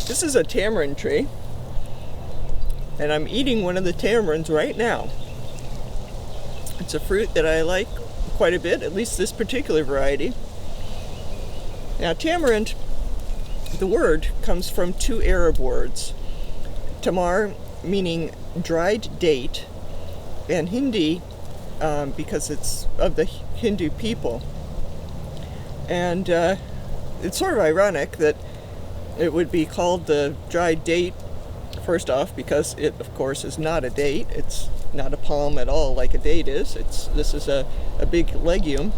This is a tamarind tree, and I'm eating one of the tamarinds right now. It's a fruit that I like quite a bit, at least this particular variety. Now, tamarind, the word comes from two Arab words. Tamar, meaning dried date, and Hindi, because it's of the Hindu people. And it's sort of ironic that it would be called the dried date, first off, because it, of course, is not a date. It's not a palm at all like a date is. This is a big legume.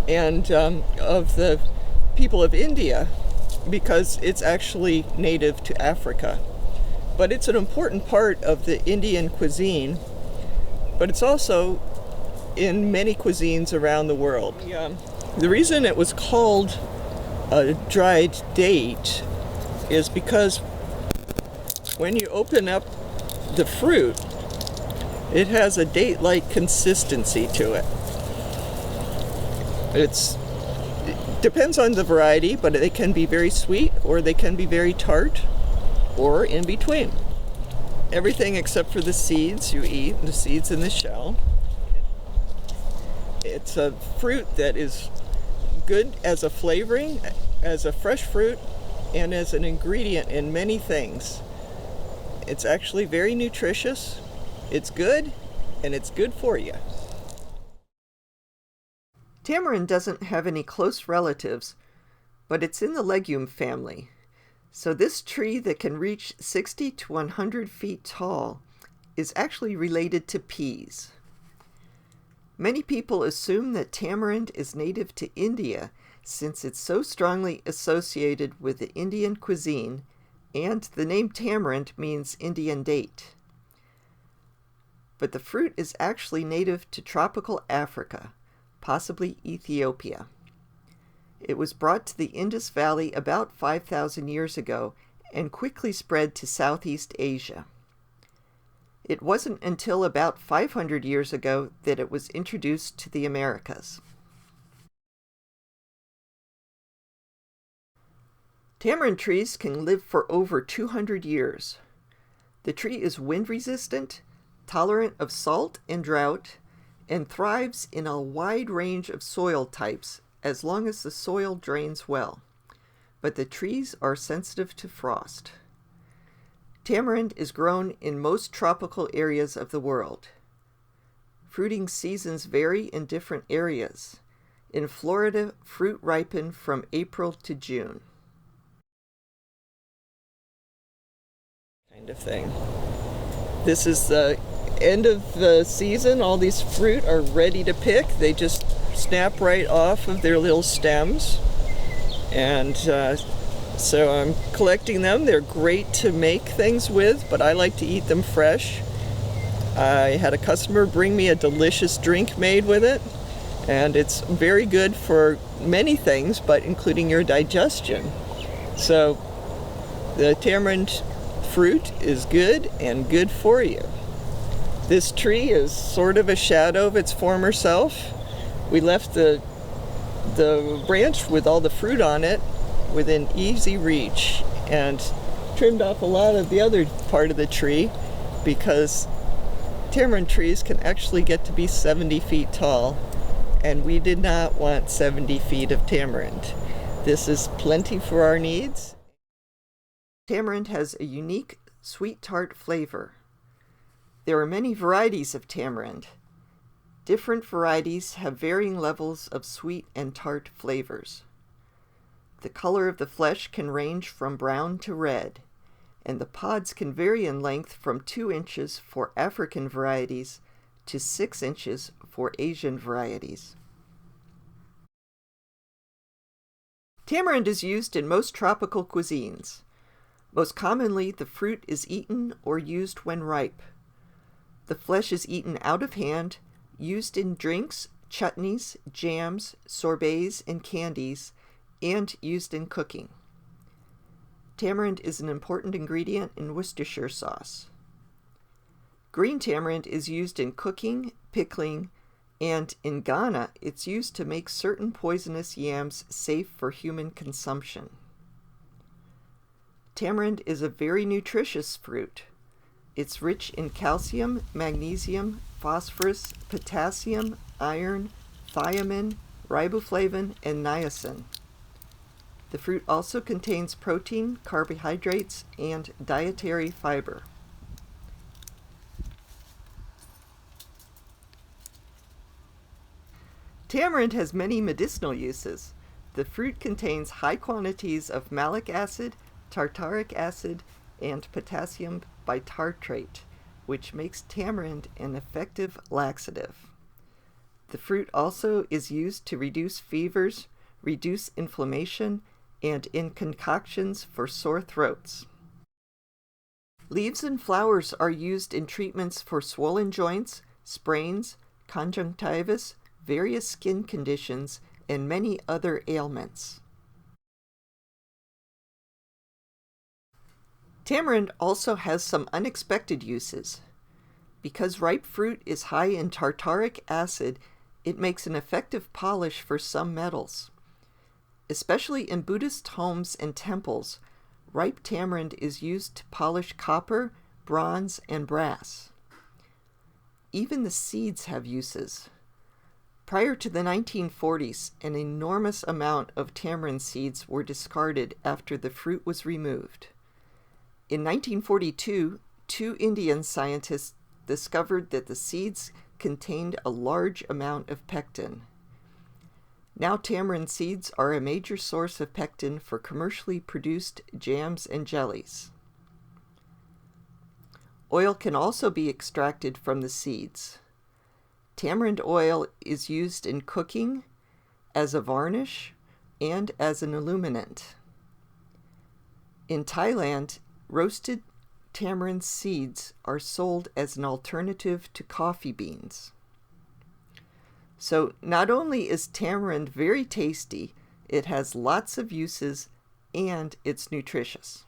And of the people of India, because it's actually native to Africa. But it's an important part of the Indian cuisine, but it's also in many cuisines around the world. The reason it was called a dried date is because when you open up the fruit, it has a date-like consistency to it. It depends on the variety, but they can be very sweet or they can be very tart or in between. Everything except for the seeds you eat, the seeds in the shell. It's a fruit that is good as a flavoring, as a fresh fruit, and as an ingredient in many things. It's actually very nutritious, it's good, and it's good for you. Tamarind doesn't have any close relatives, but it's in the legume family. So this tree that can reach 60 to 100 feet tall is actually related to peas. Many people assume that tamarind is native to India since it's so strongly associated with the Indian cuisine, and the name tamarind means Indian date. But the fruit is actually native to tropical Africa, possibly Ethiopia. It was brought to the Indus Valley about 5,000 years ago and quickly spread to Southeast Asia. It wasn't until about 500 years ago that it was introduced to the Americas. Tamarind trees can live for over 200 years. The tree is wind resistant, tolerant of salt and drought, and thrives in a wide range of soil types as long as the soil drains well. But the trees are sensitive to frost. Tamarind is grown in most tropical areas of the world. Fruiting seasons vary in different areas. In Florida, fruit ripen from April to June. Kind of thing. This is the end of the season. All these fruit are ready to pick. They just snap right off of their little stems. And so I'm collecting them. They're great to make things with, but I like to eat them fresh. I had a customer bring me a delicious drink made with it, and it's very good for many things, but including your digestion. So the tamarind fruit is good and good for you. This tree is sort of a shadow of its former self. We left the branch with all the fruit on it within easy reach and trimmed off a lot of the other part of the tree because tamarind trees can actually get to be 70 feet tall, and we did not want 70 feet of tamarind. This is plenty for our needs. Tamarind has a unique sweet-tart flavor. There are many varieties of tamarind. Different varieties have varying levels of sweet and tart flavors. The color of the flesh can range from brown to red, and the pods can vary in length from 2 inches for African varieties to 6 inches for Asian varieties. Tamarind is used in most tropical cuisines. Most commonly, the fruit is eaten or used when ripe. The flesh is eaten out of hand, used in drinks, chutneys, jams, sorbets, and candies, and used in cooking. Tamarind is an important ingredient in Worcestershire sauce. Green tamarind is used in cooking, pickling, and in Ghana, it's used to make certain poisonous yams safe for human consumption. Tamarind is a very nutritious fruit. It's rich in calcium, magnesium, phosphorus, potassium, iron, thiamine, riboflavin, and niacin. The fruit also contains protein, carbohydrates, and dietary fiber. Tamarind has many medicinal uses. The fruit contains high quantities of malic acid, tartaric acid, and potassium bitartrate, which makes tamarind an effective laxative. The fruit also is used to reduce fevers, reduce inflammation, and in concoctions for sore throats. Leaves and flowers are used in treatments for swollen joints, sprains, conjunctivitis, various skin conditions, and many other ailments. Tamarind also has some unexpected uses. Because ripe fruit is high in tartaric acid, it makes an effective polish for some metals. Especially in Buddhist homes and temples, ripe tamarind is used to polish copper, bronze, and brass. Even the seeds have uses. Prior to the 1940s, an enormous amount of tamarind seeds were discarded after the fruit was removed. In 1942, 2 Indian scientists discovered that the seeds contained a large amount of pectin. Now tamarind seeds are a major source of pectin for commercially produced jams and jellies. Oil can also be extracted from the seeds. Tamarind oil is used in cooking, as a varnish, and as an illuminant. In Thailand, roasted tamarind seeds are sold as an alternative to coffee beans. So not only is tamarind very tasty, it has lots of uses and it's nutritious.